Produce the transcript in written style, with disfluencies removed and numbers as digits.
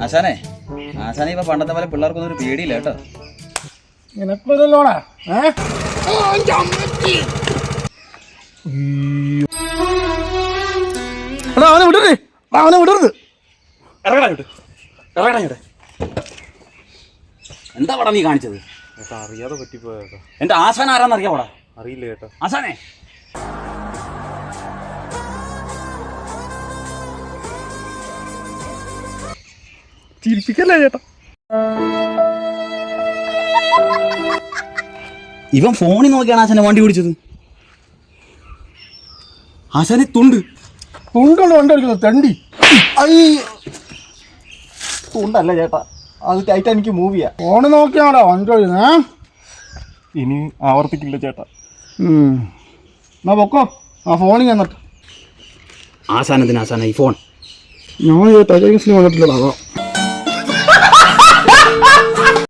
ആശാനെ ഇപ്പൊ പണ്ടത്തെ പോലെ പിള്ളേർക്കൊന്നും ഒരു പേടിയില്ല കേട്ടോ. നിനക്കൊരുല്ലോടാ അവനെ വിടരുത്, അവനെ വിടരുത്. എന്താ പടാ നീ കാണിച്ചത്? അറിയാതെ പറ്റിപ്പോയേട്ടാ. എന്റെ ആശാൻ ആരാന്നറിയാവടാ? അറിയില്ല ചേട്ടാ. ആശാനെ ചിരിപ്പിക്കല്ലേ ചേട്ടാ. ഇവൻ ഫോണിൽ നോക്കിയാണ് ആശാനെ വണ്ടി ഓടിച്ചത്. ആശാനെ തുണ്ടുള്ള വണ്ടി ഓടിക്കുന്നത് തെണ്ടി. തുണ്ടല്ല ചേട്ടാ, അത് ടൈറ്റാനിക് മൂവിയാ. ഫോണ് നോക്കിയാണോ വണ്ടി ഓടിക്കുന്നേ? ഇനി ആവർത്തിക്കില്ല ചേട്ടാ. എന്നാ പൊക്കോ, ആ ഫോണിൽ എന്നിട്ട്. ആശാനെന്തിനാ ആശാന ഈ ഫോൺ? ഞാൻ ടൈറ്റാനിക് സിനിമ കണ്ടിട്ടില്ലടാ.